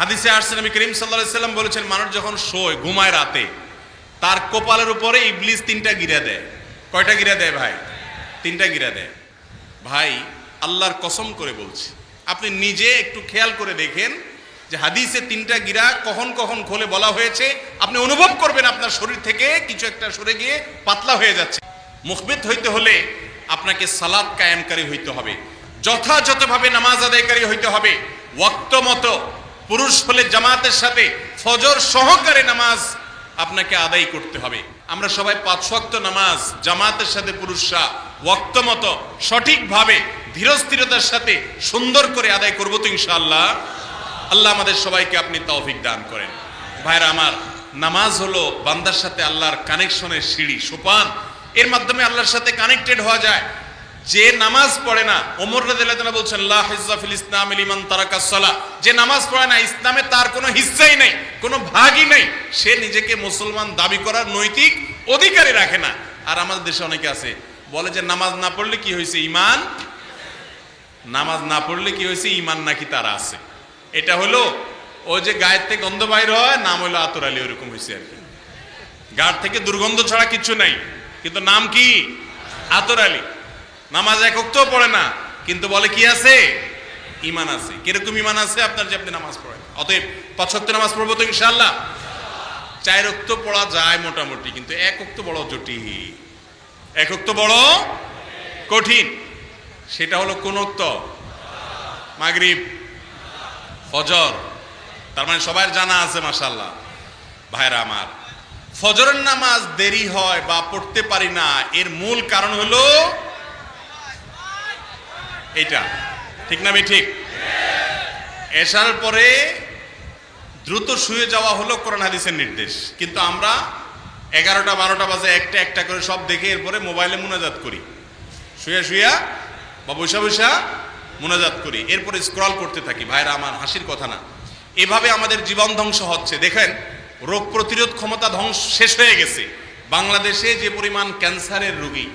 হাদিসে আসছে নবী করিম সাল্লাল্লাহু আলাইহি সাল্লাম বলেছেন, মানুষ যখন শোয়, ঘুমায় রাতে, তার কপালের উপরে ইবলিস 3টা গিরা দেয়। কয়টা গিরা দেয় ভাই? 3টা গিরা দেয়। ভাই আল্লাহর কসম করে বলছি, আপনি নিজে একটু খেয়াল করে দেখেন যে হাদিসে 3টা গিরা কখন কখন খোলে বলা হয়েছে। আপনি অনুভব করবেন আপনার শরীর থেকে কিছু একটা সরে গিয়ে পাতলা হয়ে যাচ্ছে। মুখবিত হইতে হলে আপনাকে সালাত কায়েমকারী হইতে হবে, যথাযথভাবে নামাজ আদায়কারী হইতে হবে, ওয়াক্ত মতো, পুরুষ হলে জামাতের সাথে ফজর সহকারে নামাজ আপনাকে আদায় করতে হবে। আমরা সবাই 5 ওয়াক্ত নামাজ জামাতের সাথে পুরুষরা ওয়াক্ত মতো সঠিকভাবে ধীরস্থিরতার সাথে সুন্দর করে আদায় করবো তো ইনশাআল্লাহ। আল্লাহ আমাদের সবাইকে আপনি তৌফিক দান করেন। ভাইরা আমার, নামাজ হলো বান্দার সাথে আল্লাহর কানেকশনের সিঁড়ি, সোপান। এর মাধ্যমে আল্লাহর সাথে কানেক্টেড হওয়া যায়। যে নামাজ পড়ে না, ওমর রাদিয়াল্লাহু তাআলা বলছেন, লা হিজ্জা ফিল ইসলাম লিমান তারাকাস সালাহ, যে নামাজ পড়ে না ইসলামে তার কোনো হিস্সাই নেই, কোনো ভাগই নেই। সে নিজেকে মুসলমান দাবি করার নৈতিক অধিকারই রাখে না। আর আমাদের দেশে অনেকে আছে বলে যে নামাজ না পড়লে কি হয়েছে, ইমান, নামাজ না পড়লে কি হয়েছে, ইমান নাকি তার আছে। এটা হলো ওই যে গায়ের থেকে গন্ধ বাইর হয়, নাম হলো আতর আলী, ওরকম হয়েছে আর কি। গায়ের থেকে দুর্গন্ধ ছাড়া কিচ্ছু নাই, কিন্তু নাম কি? আতর আলী। নামাজ এক ওয়াক্তও পড়ে না, কিন্তু বলে কি আছে, ইমান আছে। কিরকম ইমান আছে আপনার যে আপনি নামাজ পড়েন? অতএব 5 ওয়াক্ত নামাজ পড়বো তো ইনশাআল্লাহ। 4 ওয়াক্ত পড়া যায় মোটামুটি, কিন্তু 1 ওয়াক্ত বড় জটিল, 1 ওয়াক্ত বড় কঠিন। সেটা হলো কোন ওয়াক্ত? মাগরিব, ফজর। তার মানে সবার জানা আছে মাশাআল্লাহ। ভাইরা আমার, ফজরের নামাজ দেরি হয় বা পড়তে পারি না, এর মূল কারণ হলো এইটা, ঠিক না? ঠিক। এশার পরে দ্রুত শুয়ে যাওয়া হলো কোরআন হাদিসের নির্দেশ, কিন্তু আমরা 11টা 12টা বাজে একটা একটা করে সব দেখে এরপরে মোবাইলে মুনাজাত করি, শুয়ে শুয়া বা বৈশা বৈশা মুনাজাত করি, এরপরে স্ক্রল করতে থাকি। ভাইরা আমার, হাসির কথা না, এভাবে আমাদের জীবন ধ্বংস হচ্ছে। দেখেন, রোগ প্রতিরোধ ক্ষমতা ধ্বংস শেষ হয়ে গেছে। বাংলাদেশে যে পরিমাণ ক্যান্সারের রোগী,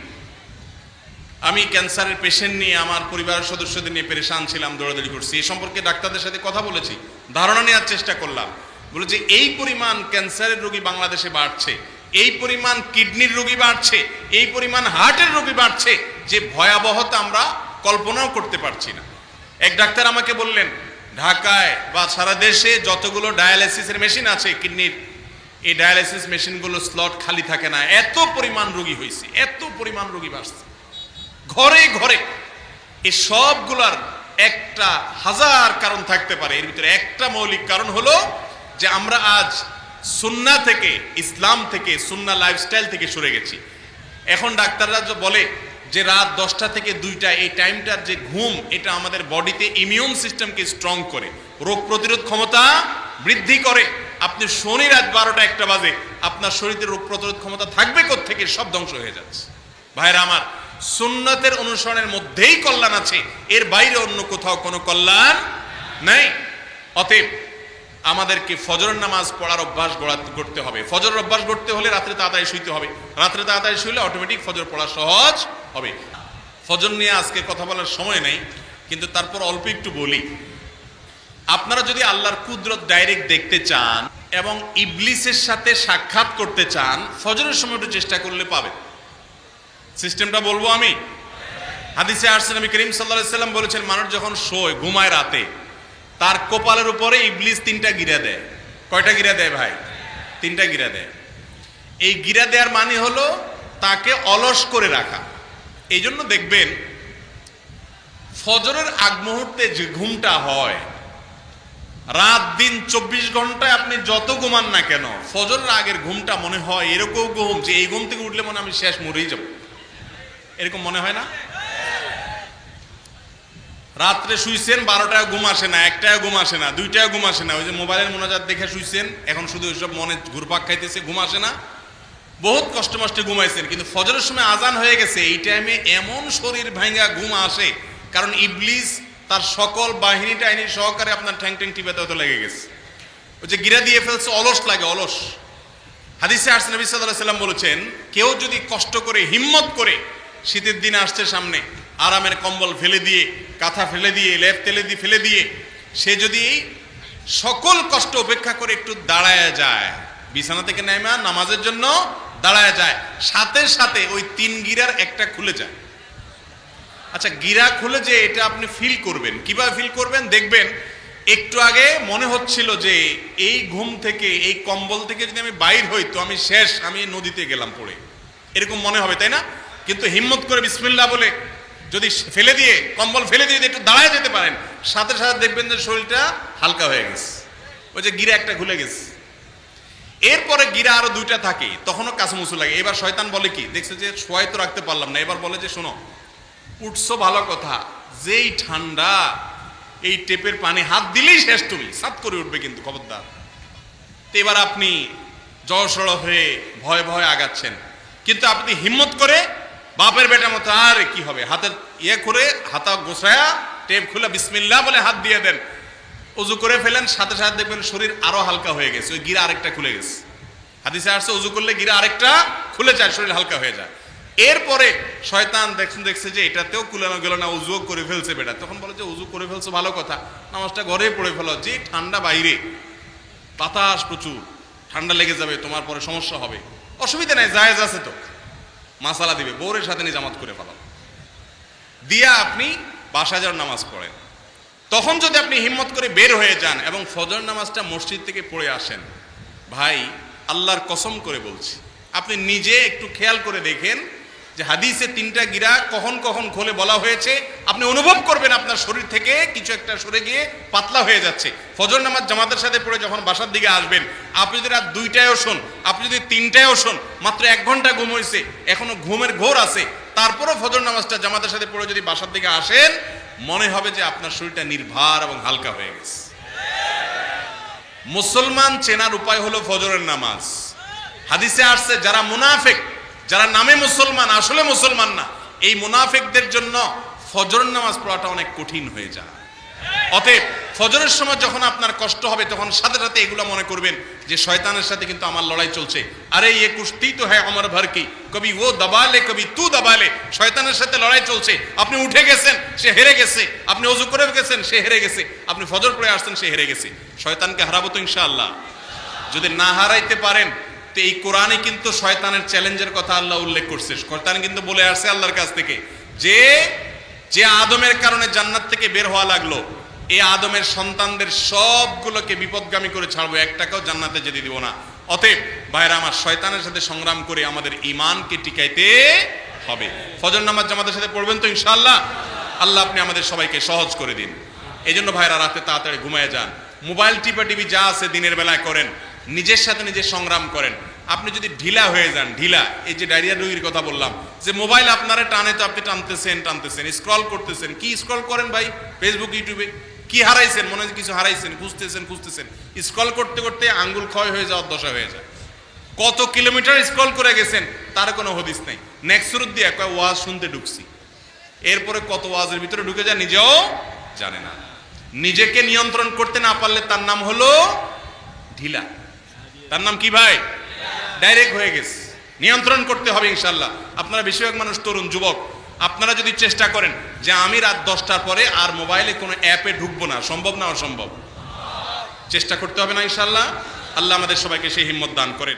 আমি ক্যান্সারের পেশেন্ট নিয়ে আমার পরিবারের সদস্যদের নিয়ে পেরেশান ছিলাম, দৌড়াদৌড়ি করছি। এই সম্পর্কে ডাক্তারদের সাথে কথা বলেছি, ধারণা নেওয়ার চেষ্টা করলাম। বলে যে এই পরিমাণ ক্যান্সারের রোগী বাংলাদেশে বাড়ছে, এই পরিমাণ কিডনির রোগী বাড়ছে, এই পরিমাণ হার্টের রোগী বাড়ছে, যে ভয়াবহতা আমরা কল্পনাও করতে পারছি না। এক ডাক্তার আমাকে বললেন, ঢাকায় বা সারা দেশে যতগুলো ডায়ালাইসিসের মেশিন আছে কিডনির, এই ডায়ালাইসিস মেশিনগুলো স্লট খালি থাকে না, এত পরিমাণ রোগী হয়েছে, এত পরিমাণ রোগী বাড়ছে ঘরে ঘরে। এই সবগুলার একটা হাজার কারণ থাকতে পারে, এর ভিতরে একটা মৌলিক কারণ হলো যে আমরা আজ সুন্নাহ থেকে, ইসলাম থেকে, সুন্নাহ লাইফস্টাইল থেকে সরে গেছি। এখন ডাক্তাররা বলে যে রাত 10টা থেকে 2টা এই টাইমটার যে ঘুম, এটা আমাদের বডিতে ইমিউন সিস্টেমকে স্ট্রং করে, রোগ প্রতিরোধ ক্ষমতা বৃদ্ধি করে। আপনি শনি রাত 12টা 1টা বাজে, আপনার শরীরে রোগ প্রতিরোধ ক্ষমতা থাকবে কোত্থেকে? সব ধ্বংস হয়ে যাচ্ছে। ভাইরা আমার, সুন্নাতের অনুসরণের মধ্যেই কল্যাণ আছে, এর বাইরে অন্য কোথাও কোনো কল্যাণ নাই। অতএব আমাদেরকে ফজরের নামাজ পড়ার অভ্যাস করতে হবে। ফজরের অভ্যাস করতে হলে রাত্রে তাড়াতাড়ি শুইতে হবে। রাত্রে তাড়াতাড়ি শুইলে অটোমেটিক ফজর পড়া সহজ হবে। ফজর নিয়ে আজকে কথা বলার সময় নেই, কিন্তু তারপর অল্প একটু বলি। আপনারা যদি আল্লাহর কুদরত ডাইরেক্ট দেখতে চান এবং ইবলিসের সাথে সাক্ষাৎ করতে চান, ফজরের সময় একটু চেষ্টা করলে পাবেন। সিস্টেমটা বলবো আমি। হাদিসে আসছে নবী করিম সাল্লাল্লাহু আলাইহি সাল্লাম বলেছেন, মানুষ যখন শোয়, ঘুমায় রাতে, তার কপালের উপরে ইবলিস 3টা গিরা দেয়। কয়টা গিরা দেয় ভাই? 3টা গিরা দেয়। এই গিরা দেওয়ার মানে হলো তাকে অলস করে রাখা। এই জন্য দেখবেন ফজরের আগ মুহূর্তে যে ঘুমটা হয়, রাত দিন 24 ঘন্টায় আপনি যত ঘুমান না কেন, ফজরের আগের ঘুমটা মনে হয় এরকম ঘুম যে এই ঘুম থেকে উঠলে মনে আমি শেষ মরেই যাব, এরকম মনে হয় না? রাত্রে শুইছেন, 12টায় ঘুম আসে না, 1টায় ঘুম আসে না, 2টায় ঘুম আসে না, ওই যে মোবাইলের মোনাজাত দেখে শুইছেন, এখন শুধু ওইসব মনে ঘুরপাক খাইতেছে, ঘুম আসে না, বহুত কষ্ট মষ্টে ঘুমাইছেন, কিন্তু ফজরের সময় আজান হয়ে গেছে, এই টাইমে এমন শরীর ভাঙা ঘুম আসে, কারণ ইবলিস তার সকল বাহিনী টাহিনী সহকারে আপনার ঠ্যাং ঠ্যাং টিপাতে হতে লেগে গেছে, ওই যে গিরা দিয়ে ফেলছে, অলস লাগে, অলস। হাদিসে আসছে নবী সাল্লাল্লাহু আলাইহি সাল্লাম বলেছেন, কেউ যদি কষ্ট করে, হিম্মত করে, শীতের দিন আসছে সামনে, আরামের কম্বল ফেলে দিয়ে, কাঁথা ফেলে দিয়ে, লেপ তেলে দিয়ে ফেলে দিয়ে, সে যদি সকল কষ্ট উপেক্ষা করে একটু দাঁড়ায় যায়, বিছানা থেকে নেমে নামাজের জন্য দাঁড়ায় যায়, সাথে সাথে ওই 3 গিরার একটা খুলে যায়। আচ্ছা, গিরা খুলে যে এটা আপনি ফিল করবেন, কিভাবে ফিল করবেন? দেখবেন একটু আগে মনে হচ্ছিল যে এই ঘুম থেকে, এই কম্বল থেকে যদি আমি বাইর হই তো আমি শেষ, আমি নদীতে গেলাম পড়ে, এরকম মনে হবে, তাই না? কিন্তু হিম্মত করে বিসমিল্লাহ বলে যদি ফেলে দিয়ে, কম্বল ফেলে দিয়ে একটু দাঁড়ায় যেতে পারেন, সাথে সাথে দেখবেন যে শরীরটা হালকা হয়ে গেছে, ওই যে গিরা একটা খুলে গেছে। এরপরে গিরা আরো 2টা থাকে, তখনও কাছুমুছু লাগে। এবার শয়তান বলে কি, দেখছে যে শোয়াই তো রাখতে পারলাম না, এবার বলে যে শোনো, উঠছো ভালো কথা, যেই ঠান্ডা, এই টেপের পানি হাত দিলেই শেষ, তুমি সাত করে উঠবে কিন্তু, খবরদার। তো এবার আপনি জড়সড় হয়ে ভয়ে ভয়ে আগাচ্ছেন, কিন্তু আপনি হিম্মত করে বাপের বেটার মতো, আরে কি হবে, হাতের ইয়ে করে হাতা গোছায়া টেপ খুলে বিসমিল্লাহ বলে হাত দিয়ে দেন, উজু করে ফেলেন, সাথে সাথে দেখবেন শরীর আরো হালকা হয়ে গেছে, ওই গিরা আরেকটা খুলে গেছে। হাদিসে আসছে উজু করলে গিরা আরেকটা খুলে যায়, শরীর হালকা হয়ে যায়। এরপরে শয়তান দেখছে যে এটাতেও কুলানো গেল না, উজুও করে ফেলছে বেটা, তখন বলে যে উজু করে ফেলছো ভালো কথা, নামাজটা ঘরে পড়ে ফেলো, যে ঠান্ডা বাইরে, বাতাস প্রচুর, ঠান্ডা লেগে যাবে, তোমার পরে সমস্যা হবে। অসুবিধা নাই, জায়েজ আছে তো, মাসালা দিবে, বউরের সাথে নিয়ে জামাত করে ফেলো, দিয়া আপনি বাসায় যাওয়ার নামাজ পড়েন। তখন যদি আপনি হিম্মত করে বের হয়ে যান এবং ফজর নামাজটা মসজিদ থেকে পড়ে আসেন, ভাই আল্লাহর কসম করে বলছি, আপনি নিজে একটু খেয়াল করে দেখেন যে হাদিসে 3টা গিরা কখন কখন খোলে বলা হয়েছে, আপনি অনুভব করবেন আপনার শরীর থেকে কিছু একটা সরে গিয়ে পাতলা হয়ে যাচ্ছে। ফজর নামাজ জামাতের সাথে পড়ে যখন বাসার দিকে আসবেন, আপনি যদি রাত 2টায়ও শোন, আপনি যদি 3টায়ও শোন, মাত্র 1 ঘন্টা ঘুম হয়েছে, এখনো ঘুমের ঘোর আছে, তারপরও ফজর নামাজটা জামাতের সাথে পড়ে যদি বাসার দিকে আসেন, মনে হবে যে আপনার শরীরটা নির্ভার এবং হালকা হয়ে গেছে। মুসলমান চেনার উপায় হলো ফজরের নামাজ। হাদিসে আসছে যারা মুনাফিক, যারা নামে মুসলমান আসলে মুসলমান না, এই মুনাফিকদের জন্য ফজরের নামাজ পড়াটা অনেক কঠিন হয়ে যায়। অতএব ফজরের সময় যখন আপনার কষ্ট হবে, তখন সাথে সাথে এগুলো মনে করবেন যে শয়তানের সাথে কিন্তু আমার লড়াই চলছে, আরে ये কুস্তি তো হ্যাঁ আমার ভর কি, কবি ও দবালে কবি তু দবালে, শয়তানের সাথে লড়াই চলছে। আপনি উঠে গেছেন, সে হেরে গেছে, আপনি ওযু করে গেছেন, সে হেরে গেছে, আপনি ফজর পড়ে আসছেন, সে হেরে গেছে। শয়তানকে হারাবো তো ইনশাআল্লাহ। যদি না হারাইতে পারেন, তো এই কোরআনে কিন্তু শয়তানের চ্যালেঞ্জের কথা আল্লাহ উল্লেখ করছে। শয়তান কিন্তু বলে আসছে আল্লাহর কাছ থেকে যে যে আদমের কারণে জান্নাত থেকে বের হওয়া লাগলো, এই আদমের সন্তানদের সবগুলোকে বিপদগামী করে ছাড়বো, একটাকেও জান্নাতে যেতে দিব না। অতএব ভাইরা আমার, শয়তানের সাথে সংগ্রাম করে আমাদের ঈমানকে টিকাইতে হবে। ফজর নামাজ জামাতের সাথে পড়বেন তো ইনশাআল্লাহ? আল্লাহ আপনি আমাদের সবাইকে সহজ করে দিন। এই জন্য ভাইরা রাতে তাড়াতাড়ি ঘুমিয়ে যান, মোবাইল টিপি যা আছে দিনের বেলায় করেন, নিজের সাথে নিজে সংগ্রাম করেন। আপনি যদি ঢিলা হয়ে যান, ঢিলা, এই যে ডায়রিয়া রোগীর কথা বললাম, যে মোবাইল আপনারে টানে, তো আপনি টানতেছেন, স্ক্রল করতেছেন, কি স্ক্রল করেন ভাই? ফেসবুক, ইউটিউবে কি হারাইছেন? মনে হয় কিছু হারাইছেন, খুঁজতেছেন, স্ক্রল করতে করতে আঙ্গুল ক্ষয় হয়ে যাওয়ার দশা হয়ে যায়। কত কিলোমিটার স্ক্রল করে গেছেন তার কোনো হদিস নাই। নেক্সট রুট দিয়ে কয় ওয়াজ শুনতে ঢুকছি, এরপরে কত ওয়াজের ভিতরে ঢুকে যায় নিজেও জানে না। নিজেকে নিয়ন্ত্রণ করতে না পারলে তার নাম হলো ঢিলা। তার নাম কি ভাই? ডাইরেক্ট হয়ে গেছে। নিয়ন্ত্রণ করতে হবে ইনশাআল্লাহ। আপনারা বেশিরভাগ মানুষ তরুণ যুবক, আপনারা যদি চেষ্টা করেন যে আমি রাত 10টার পরে আর মোবাইলে কোনো অ্যাপে ঢুকবো না, সম্ভব না? অসম্ভব। চেষ্টা করতে হবে না ইনশাআল্লাহ? আল্লাহ আমাদের সবাইকে সেই হিম্মত দান করেন।